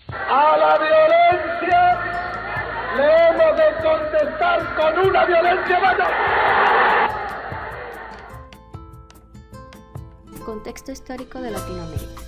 A la violencia le hemos de contestar con una violencia mayor. Contexto histórico de Latinoamérica.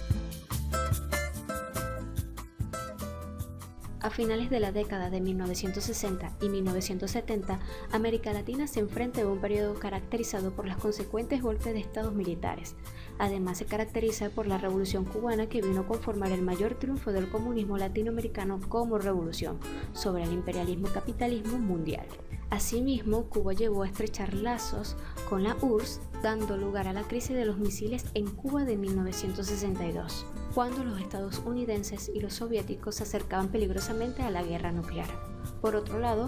A finales de la década de 1960 y 1970, América Latina se enfrenta a un periodo caracterizado por los consecuentes golpes de estados militares. Además, se caracteriza por la Revolución Cubana, que vino a conformar el mayor triunfo del comunismo latinoamericano como revolución sobre el imperialismo y capitalismo mundial. Asimismo, Cuba llegó a estrechar lazos con la URSS, dando lugar a la crisis de los misiles en Cuba de 1962, cuando los estadounidenses y los soviéticos se acercaban peligrosamente a la guerra nuclear. Por otro lado,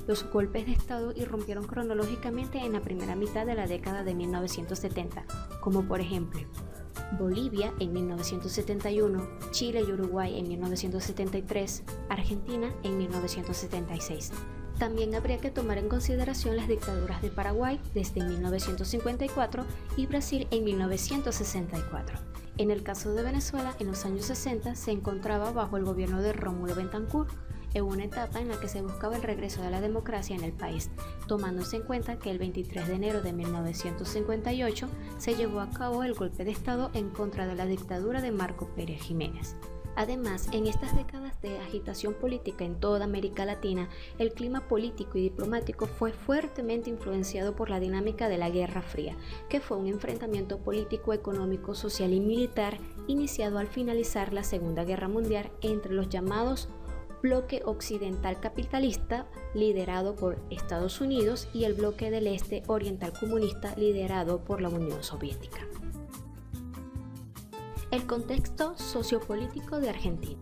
los golpes de Estado irrumpieron cronológicamente en la primera mitad de la década de 1970, como por ejemplo Bolivia en 1971, Chile y Uruguay en 1973, Argentina en 1976. También habría que tomar en consideración las dictaduras de Paraguay desde 1954 y Brasil en 1964. En el caso de Venezuela, en los años 60 se encontraba bajo el gobierno de Rómulo Betancourt, en una etapa en la que se buscaba el regreso de la democracia en el país, tomándose en cuenta que el 23 de enero de 1958 se llevó a cabo el golpe de Estado en contra de la dictadura de Marco Pérez Jiménez. Además, en estas décadas de agitación política en toda América Latina, el clima político y diplomático fue fuertemente influenciado por la dinámica de la Guerra Fría, que fue un enfrentamiento político, económico, social y militar iniciado al finalizar la Segunda Guerra Mundial entre los llamados bloque occidental capitalista, liderado por Estados Unidos, y el bloque del este oriental comunista, liderado por la Unión Soviética. El contexto sociopolítico de Argentina.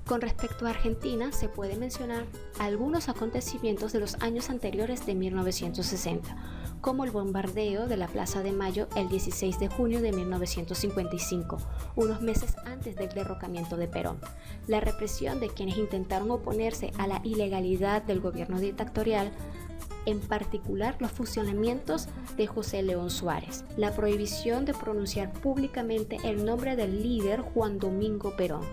Con respecto a Argentina, se puede mencionar algunos acontecimientos de los años anteriores de 1960, como el bombardeo de la Plaza de Mayo el 16 de junio de 1955, unos meses antes del derrocamiento de Perón, la represión de quienes intentaron oponerse a la ilegalidad del gobierno dictatorial, en particular los fusilamientos de José León Suárez, la prohibición de pronunciar públicamente el nombre del líder Juan Domingo Perón,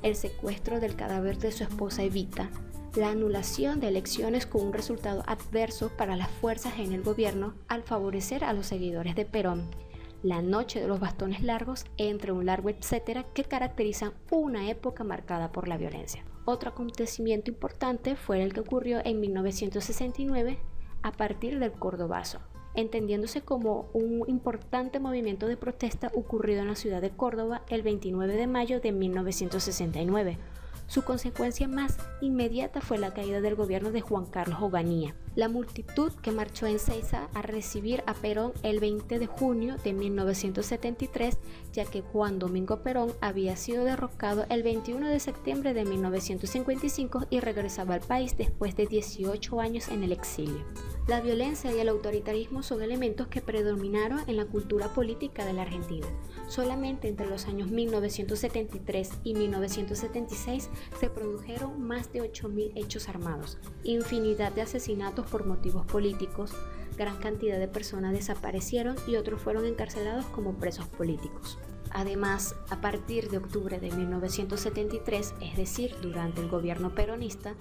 el secuestro del cadáver de su esposa Evita, la anulación de elecciones con un resultado adverso para las fuerzas en el gobierno al favorecer a los seguidores de Perón, la noche de los bastones largos, entre un largo etcétera que caracterizan una época marcada por la violencia. Otro acontecimiento importante fue el que ocurrió en 1969 a partir del Cordobazo, entendiéndose como un importante movimiento de protesta ocurrido en la ciudad de Córdoba el 29 de mayo de 1969. Su consecuencia más inmediata fue la caída del gobierno de Juan Carlos Onganía. La multitud que marchó en Seiza a recibir a Perón el 20 de junio de 1973, ya que Juan Domingo Perón había sido derrocado el 21 de septiembre de 1955 y regresaba al país después de 18 años en el exilio. La violencia y el autoritarismo son elementos que predominaron en la cultura política de la Argentina. Solamente entre los años 1973 y 1976 se produjeron más de 8.000 hechos armados, infinidad de asesinatos por motivos políticos, gran cantidad de personas desaparecieron y otros fueron encarcelados como presos políticos. Además, a partir de octubre de 1973, es decir, durante el gobierno peronista,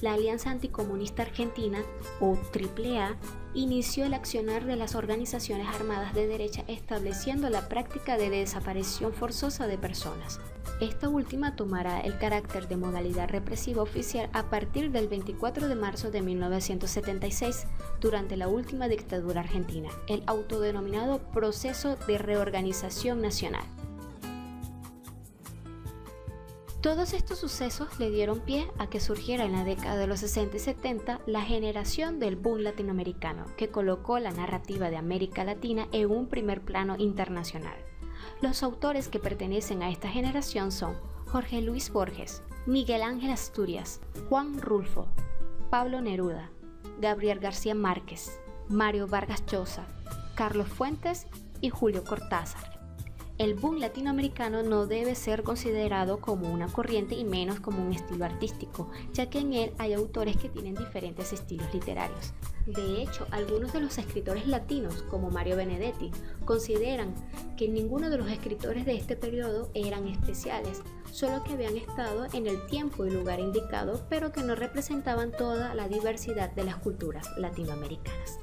la Alianza Anticomunista Argentina, o AAA, inició el accionar de las organizaciones armadas de derecha estableciendo la práctica de desaparición forzosa de personas. Esta última tomará el carácter de modalidad represiva oficial a partir del 24 de marzo de 1976, durante la última dictadura argentina, el autodenominado Proceso de Reorganización Nacional. Todos estos sucesos le dieron pie a que surgiera en la década de los 60 y 70 la generación del boom latinoamericano, que colocó la narrativa de América Latina en un primer plano internacional. Los autores que pertenecen a esta generación son Jorge Luis Borges, Miguel Ángel Asturias, Juan Rulfo, Pablo Neruda, Gabriel García Márquez, Mario Vargas Llosa, Carlos Fuentes y Julio Cortázar. El boom latinoamericano no debe ser considerado como una corriente y menos como un estilo artístico, ya que en él hay autores que tienen diferentes estilos literarios. De hecho, algunos de los escritores latinos, como Mario Benedetti, consideran que ninguno de los escritores de este periodo eran especiales, solo que habían estado en el tiempo y lugar indicado, pero que no representaban toda la diversidad de las culturas latinoamericanas.